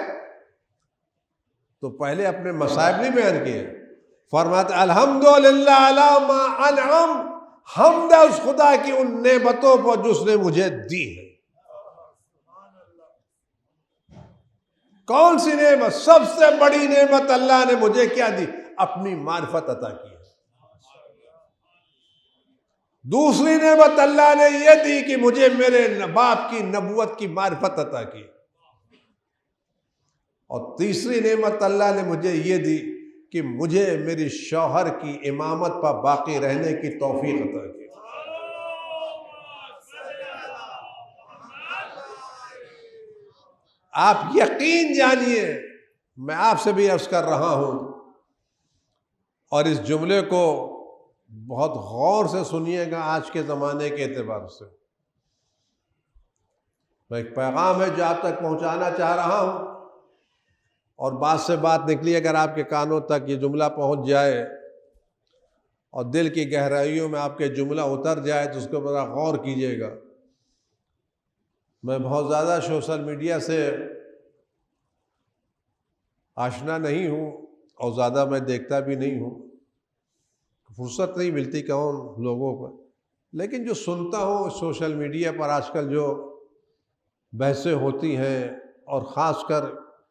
تو پہلے اپنے مصائب نہیں بیان کیے، فرماتے الحمدللہ علی ما انعم، حمد ہے اس خدا کی ان نعمتوں پر جو اس نے مجھے دی ہے۔ کون سی نعمت؟ سب سے بڑی نعمت اللہ نے مجھے کیا دی؟ اپنی معرفت عطا کی ہے۔ دوسری نعمت اللہ نے یہ دی کہ مجھے میرے باپ کی نبوت کی معرفت عطا کی، اور تیسری نعمت اللہ نے مجھے یہ دی کہ مجھے میری شوہر کی امامت پر باقی رہنے کی توفیق عطا کی۔ آپ یقین جانیے، میں آپ سے بھی عرض کر رہا ہوں، اور اس جملے کو بہت غور سے سنیے گا آج کے زمانے کے اعتبار سے، میں ایک پیغام ہے جو آپ تک پہنچانا چاہ رہا ہوں، اور بات سے بات نکلی اگر آپ کے کانوں تک یہ جملہ پہنچ جائے اور دل کی گہرائیوں میں آپ کے جملہ اتر جائے تو اس کو بڑا غور کیجیے گا۔ میں بہت زیادہ سوشل میڈیا سے آشنا نہیں ہوں، اور زیادہ میں دیکھتا بھی نہیں ہوں، فرصت نہیں ملتی کون لوگوں کو، لیکن جو سنتا ہوں سوشل میڈیا پر آج کل جو بحثیں ہوتی ہیں، اور خاص کر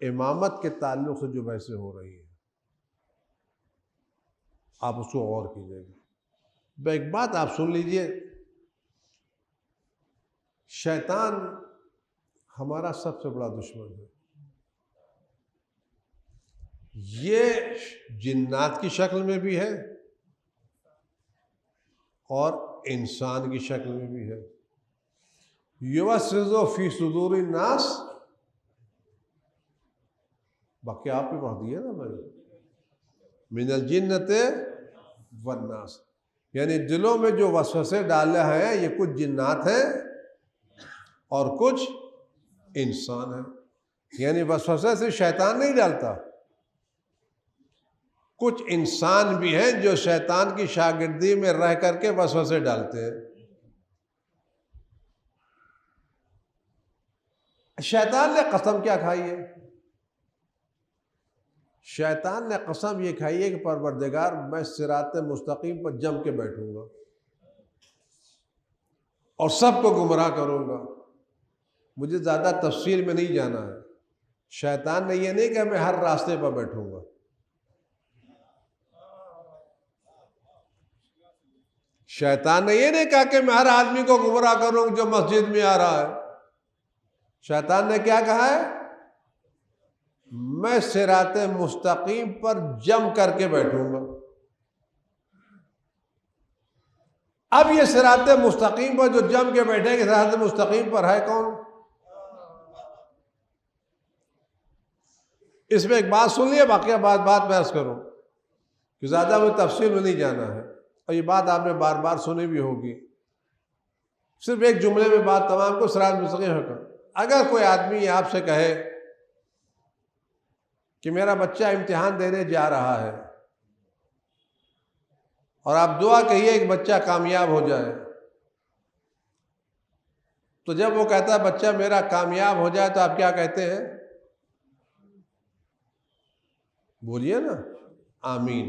امامت کے تعلق سے جو بحثیں ہو رہی ہیں، آپ اس کو غور کیجیے گا۔ ایک بات آپ سن لیجئے، شیطان ہمارا سب سے بڑا دشمن ہے۔ یہ جنات کی شکل میں بھی ہے اور انسان کی شکل میں بھی ہے۔ یوسوس فی صدور الناس، باقی آپ نے پڑھ دیا نا بھائی، من الجنت والناس، یعنی دلوں میں جو وسوسے ڈالے ہیں یہ کچھ جنات ہیں اور کچھ انسان ہیں۔ یعنی وسوسے سے شیطان نہیں ڈالتا، کچھ انسان بھی ہیں جو شیطان کی شاگردی میں رہ کر کے وسوسے ڈالتے ہیں۔ شیطان نے قسم کیا کھائی ہے؟ شیطان نے قسم یہ کھائی ہے کہ پروردگار میں صراط مستقیم پر جم کے بیٹھوں گا اور سب کو گمراہ کروں گا۔ مجھے زیادہ تفصیل میں نہیں جانا ہے، شیطان نے یہ نہیں کہا میں ہر راستے پر بیٹھوں گا، شیطان نے یہ نہیں کہا کہ میں ہر آدمی کو گمراہ کروں جو مسجد میں آ رہا ہے۔ شیطان نے کیا کہا ہے؟ میں صراط مستقیم پر جم کر کے بیٹھوں گا۔ اب یہ صراط مستقیم پر جو جم کے بیٹھے گا، صراط مستقیم پر ہے کون؟ اس میں ایک بات سن لیے، باقی بات میں عرض کروں کہ زیادہ میں تفصیل میں نہیں جانا ہے، اور یہ بات آپ نے بار بار سنی بھی ہوگی۔ صرف ایک جملے میں بات تمام کو صراط مستقیم ہے۔ اگر کوئی آدمی آپ سے کہے کہ میرا بچہ امتحان دینے جا رہا ہے اور آپ دعا کہیے کہ بچہ کامیاب ہو جائے، تو جب وہ کہتا ہے بچہ میرا کامیاب ہو جائے تو آپ کیا کہتے ہیں؟ بولیے نا، آمین۔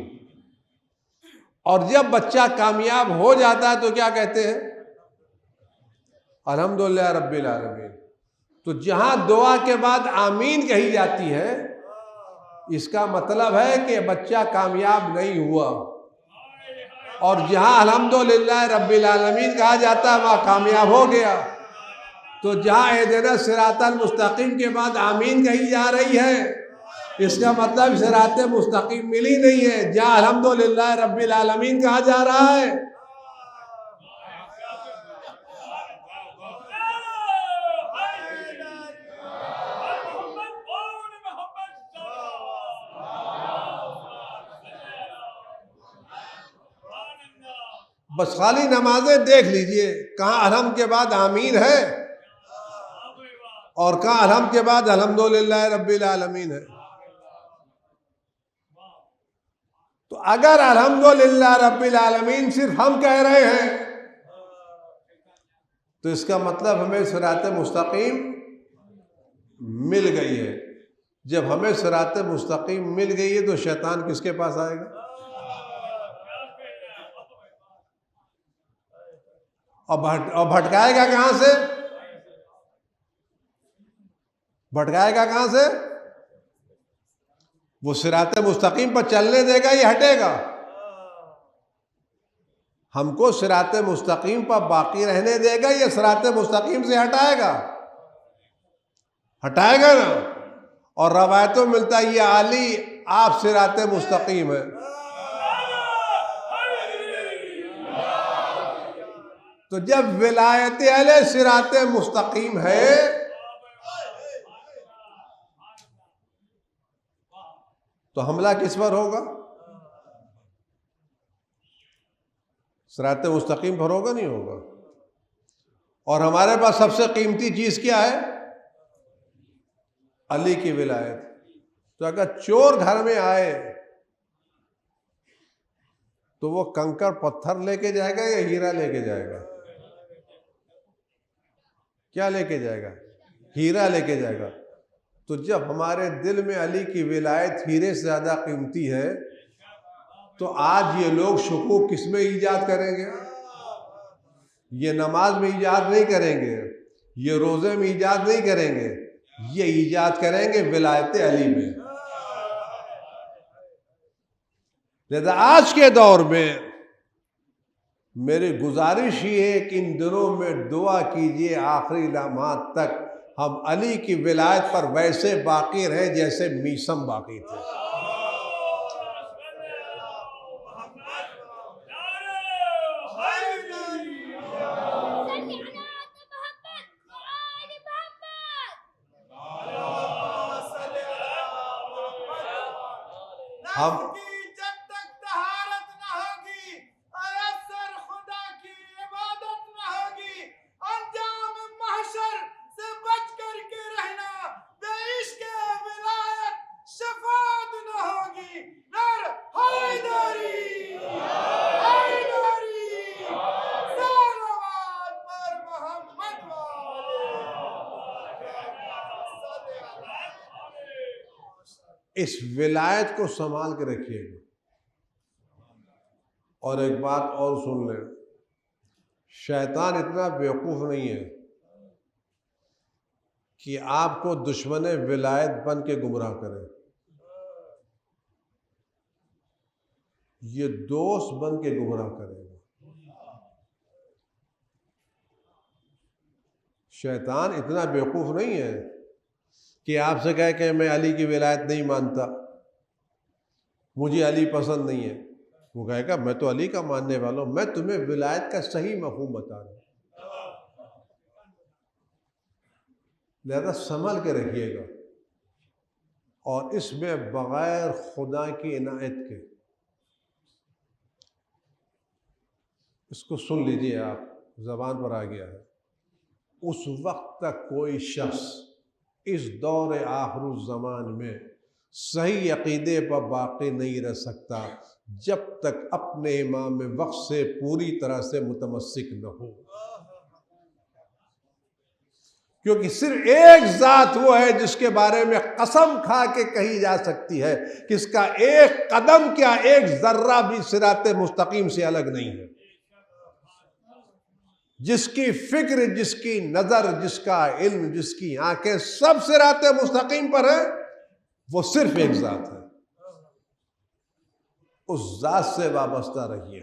اور جب بچہ کامیاب ہو جاتا ہے تو کیا کہتے ہیں؟ الحمدللہ رب العالمین۔ تو جہاں دعا کے بعد آمین کہی جاتی ہے، اس کا مطلب ہے کہ بچہ کامیاب نہیں ہوا، اور جہاں الحمدللہ رب العالمین کہا جاتا ہے وہاں کامیاب ہو گیا۔ تو جہاں اہدنا الصراط المستقیم کے بعد آمین کہی جا رہی ہے، اس کا مطلب صراط مستقیم ملی نہیں ہے۔ جہاں الحمدللہ رب العالمین کہا جا رہا ہے، بس خالی نمازیں دیکھ لیجئے کہاں الحمد کے بعد آمین ہے اور کہاں الحمد کے بعد الحمدللہ رب العالمین ہے۔ تو اگر الحمدللہ رب العالمین صرف ہم کہہ رہے ہیں تو اس کا مطلب ہمیں صراط مستقیم مل گئی ہے۔ جب ہمیں صراط مستقیم مل گئی ہے تو شیطان کس کے پاس آئے گا؟ اور بھٹکائے گا کہاں سے؟ بھٹکائے گا کہاں سے؟ وہ صراط مستقیم پر چلنے دے گا یا ہٹے گا؟ ہم کو صراط مستقیم پر باقی رہنے دے گا یا صراط مستقیم سے ہٹائے گا؟ ہٹائے گا نا۔ اور روایتوں ملتا ہے یہ علی آپ صراط مستقیم ہے۔ تو جب ولایت علیہ صراط مستقیم ہے تو حملہ کس پر ہوگا؟ صراط مستقیم پر ہوگا نہیں ہوگا؟ اور ہمارے پاس سب سے قیمتی چیز کیا ہے؟ علی کی ولایت۔ تو اگر چور گھر میں آئے تو وہ کنکر پتھر لے کے جائے گا یا ہیرا لے کے جائے گا؟ کیا لے کے جائے گا؟ ہیرا لے کے جائے گا۔ تو جب ہمارے دل میں علی کی ولایت ہیرے سے زیادہ قیمتی ہے تو آج یہ لوگ شکوک کس میں ایجاد کریں گے؟ یہ نماز میں ایجاد نہیں کریں گے، یہ روزے میں ایجاد نہیں کریں گے، یہ ایجاد کریں گے ولایت علی میں۔ لہذا آج کے دور میں میری گزارش یہ ہے کہ ان دنوں میں دعا کیجئے آخری لمحات تک ہم علی کی ولایت پر ویسے باقی رہیں جیسے میثم باقی تھے۔ ہم
جب تک طہارت نہ ہوگی، ایسر خدا کی عبادت نہ ہوگی، انجام محشر سے بچ کر کے رہنا، بے عشق ولایت شفاعت نہ ہوگی۔ نعرہ حیدری، حیدری، صلوات پر محمد
اس ولایت کو سنبھال کے رکھیے گا۔ اور ایک بات اور سن لیں، شیطان اتنا بیوقوف نہیں ہے کہ آپ کو دشمن ولایت بن کے گمراہ کرے۔ یہ دوست بن کے گمراہ کرے گا۔ شیطان اتنا بیوقوف نہیں ہے کہ آپ سے کہے کہ میں علی کی ولایت نہیں مانتا، مجھے علی پسند نہیں ہے۔ وہ کہے گا میں تو علی کا ماننے والا ہوں، میں تمہیں ولایت کا صحیح مفہوم بتا رہا ہوں۔ لہذا سنبھل کے رکھیے گا، اور اس میں بغیر خدا کی عنایت کے، اس کو سن لیجئے، آپ زبان پر آ گیا ہے، اس وقت تک کوئی شخص اس دور آخر الزمان میں صحیح عقیدے پر باقی نہیں رہ سکتا جب تک اپنے امام وقت سے پوری طرح سے متمسک نہ ہو، کیونکہ صرف ایک ذات وہ ہے جس کے بارے میں قسم کھا کے کہی جا سکتی ہے کہ اس کا ایک قدم کیا ایک ذرہ بھی صراط مستقیم سے الگ نہیں ہے، جس کی فکر، جس کی نظر، جس کا علم، جس کی آنکھیں سب صراط مستقیم پر ہیں، وہ صرف ایک ذات ہے۔ اس ذات سے وابستہ رہیے،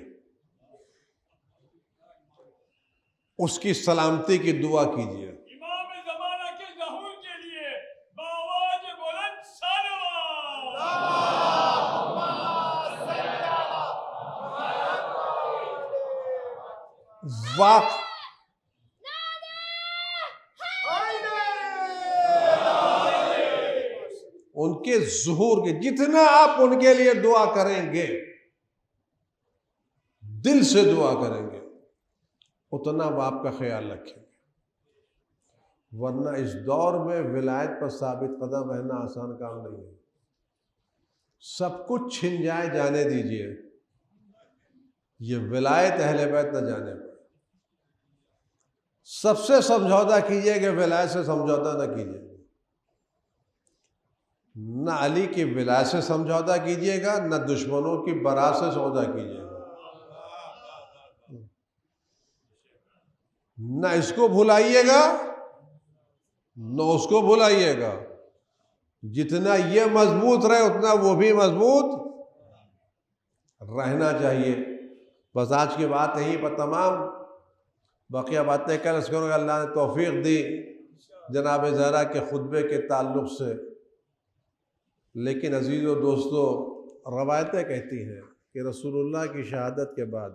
اس کی سلامتی کی دعا کیجیے۔
امام زمانہ کے ظہور کے لیے بآواز بلند
واقع ان کے ظہور کے جتنا آپ ان کے لیے دعا کریں گے، دل سے دعا کریں گے، اتنا وہ آپ کا خیال رکھیں گے۔ ورنہ اس دور میں ولایت پر ثابت قدم رہنا آسان کام نہیں ہے۔ سب کچھ چھن جائے، جانے دیجئے، یہ ولایت اہل بیت نہ جانے پائے۔ سب سے سمجھوتا کیجئے کہ ولایت سے سمجھوتا نہ کیجئے، نہ علی کی ولایت سے سمجھوتا کیجئے گا، نہ دشمنوں کی برات سے سودا کیجئے گا، نہ اس کو بھلائیے گا نہ اس کو بھلائیے گا۔ جتنا یہ مضبوط رہے اتنا وہ بھی مضبوط رہنا چاہیے۔ بس آج کی بات یہیں پر تمام، بقیہ باتیں کل اس کروں گا، اللہ نے توفیق دی جناب زہرا کے خطبے کے تعلق سے۔ لیکن عزیز و دوستو، روایتیں کہتی ہیں کہ رسول اللہ کی شہادت کے بعد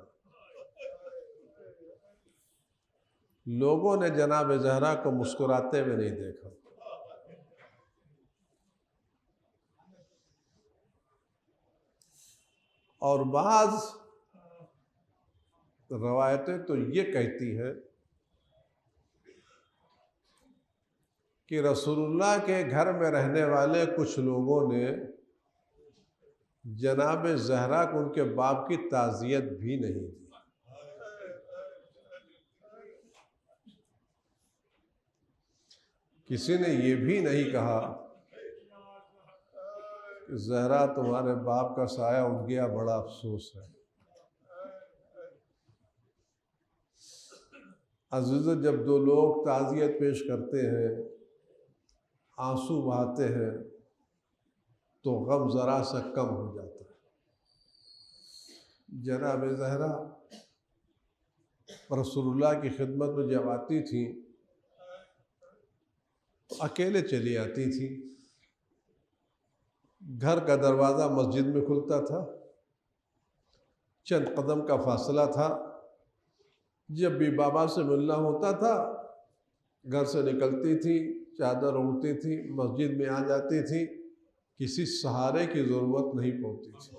لوگوں نے جناب زہرا کو مسکراتے ہوئے نہیں دیکھا، اور بعض روایتیں تو یہ کہتی ہیں کہ رسول اللہ کے گھر میں رہنے والے کچھ لوگوں نے جناب زہرا کو ان کے باپ کی تعزیت بھی نہیں دی۔ کسی نے یہ بھی نہیں کہا کہ زہرا تمہارے باپ کا سایہ اٹھ گیا، بڑا افسوس ہے۔ عزیزو، جب دو لوگ تعزیت پیش کرتے ہیں، آنسو بہاتے ہیں، تو غم ذرا سا کم ہو جاتا ہے۔ جناب زہرا رسول اللہ کی خدمت میں جب آتی تھی اکیلے چلی آتی تھی، گھر کا دروازہ مسجد میں کھلتا تھا، چند قدم کا فاصلہ تھا، جب بھی بابا سے ملنا ہوتا تھا گھر سے نکلتی تھی، چادر اوڑھتی تھی، مسجد میں آ جاتی تھی، کسی سہارے کی ضرورت نہیں پڑتی تھی۔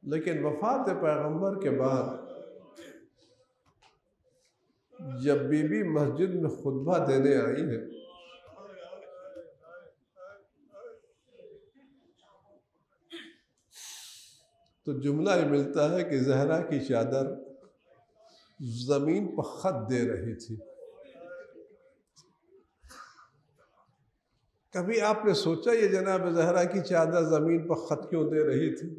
لیکن وفات پیغمبر کے بعد جب بی بی مسجد میں خطبہ دینے آئی ہے تو جملہ یہ ملتا ہے کہ زہرا کی چادر زمین پر خط دے رہی تھی۔ کبھی آپ نے سوچا یہ جناب زہرا کی چادر زمین پر خط کیوں دے رہی تھی؟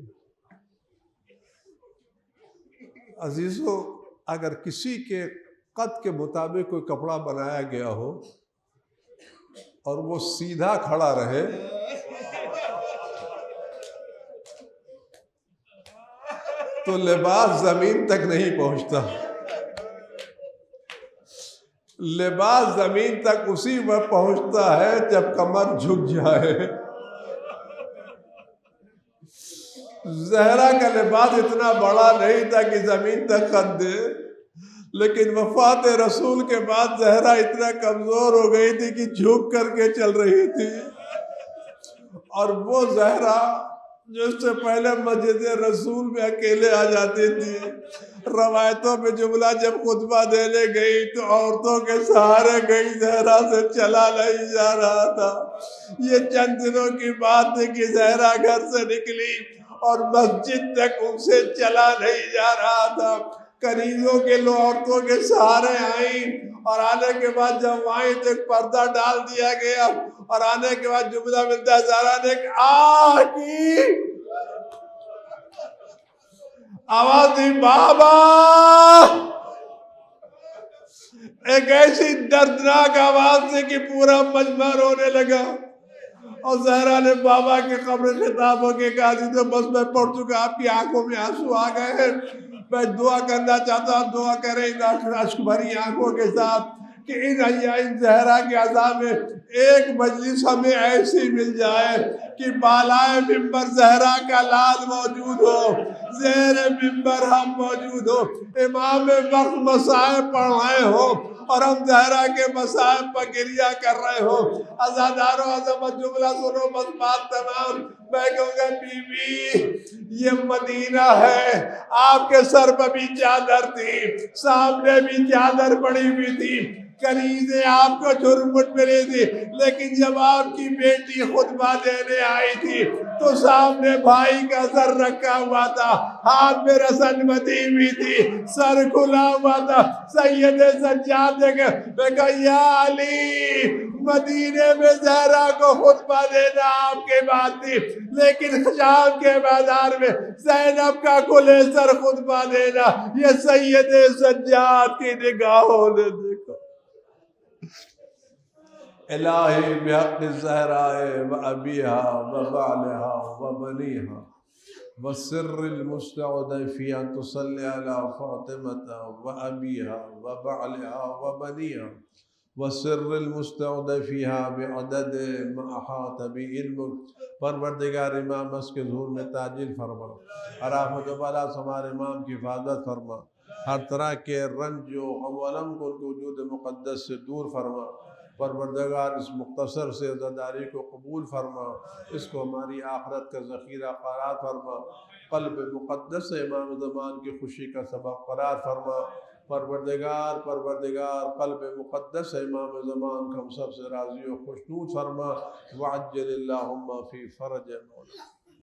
عزیزو، اگر کسی کے قد کے مطابق کوئی کپڑا بنایا گیا ہو اور وہ سیدھا کھڑا رہے تو لباس زمین تک نہیں پہنچتا، لباس زمین تک اسی وقت پہنچتا ہے جب کمر جھک جائے۔ زہرا کا لباس اتنا بڑا نہیں تھا کہ زمین تک قد دے، لیکن وفات رسول کے بعد زہرا اتنا کمزور ہو گئی تھی کہ جھک کر کے چل رہی تھی، اور وہ زہرا جو اس سے پہلے مسجد رسول میں اکیلے آ جاتی تھی، روایتوں میں جملہ جب خطبہ دینے گئی تو عورتوں کے سہارے گئی، زہرا سے چلا نہیں جا رہا تھا۔ یہ چند دنوں کی بات ہے کہ زہرا گھر سے نکلی اور مسجد تک ان سے چلا نہیں جا رہا تھا۔ کنیزوں کے لو عورتوں کے سہارے آئیں، اور آنے کے بعد جب آئیں تو ایک پردہ ڈال دیا گیا، اور آنے کے بعد جملہ ملتا ہے زہرا نے ایک آہ کی آواز دی، بابا، ایک ایسی دردناک آواز سے کہ پورا مجمع رونے لگا۔ اور زہرا نے بابا کے قبر خطاب ہو کے کہا جی تو بس میں پڑھ چکا، آپ کی آنکھوں میں آنسو آ گئے ہیں، میں دعا کرنا چاہتا ہوں، دعا کریں ان اشک بھری آنکھوں کے ساتھ کہ ان زہرا کے عذاب میں ایک مجلس ہمیں ایسی مل جائے کہ بالائے ممبر زہرا کا لال موجود ہو، زیر ممبر ہم موجود ہو، امام وقت مسائب پڑھ رہے ہو اور ہم زہرا کے مسائب پر گریہ کر رہے ہو۔ عزادارو عظمت جملہ سنو، بس بات تمام۔ میں کہوں گا بی بی یہ مدینہ ہے، آپ کے سر پر بھی چادر تھی، سامنے بھی چادر پڑی ہوئی تھی، کنیزیں آپ کو جھرمٹ ملی تھی، لیکن جب آپ کی بیٹی خطبہ دینے آئی تھی تو سامنے بھائی کا سر رکھا ہوا تھا، ہاتھ میں رسن بندھی ہوئی تھی، سر کھلا ہوا تھا۔ سید سجاد نے کہا یا علی، مدینے میں زہرا کو خطبہ دینا آپ کے بات تھی، لیکن شام کے بازار میں زینب کا کھلے سر خطبہ دینا یہ سید سجاد کی نگاہوں نے دیکھا۔ الہی بحق الزہراء و ابیہا و بعلہا و بنیہا وسر المستعد فی ان تصلی علی فاطمہ و ابیہا و بعلہا و بنیہا وسر المستعد فیہا بعدد ما احاط بعلمک۔ پروردگار امام اس کے ظہور میں تعجیل فرما، رحمت و بالا ہمارے امام کی حفاظت فرما، ہر طرح کے رنج و غم و الم کو ان کے وجود مقدس سے دور فرما۔ پروردگار اس مختصر سے عزاداری کو قبول فرما، اس کو ہماری آخرت کا ذخیرہ قرار فرما، قلب مقدس امام زمان کی خوشی کا سبب قرار فرما۔ پروردگار قلب مقدس امام زمان کو ہم سب سے راضی و خوشنود فرما۔ وعجل اللہم فی فرج مولا۔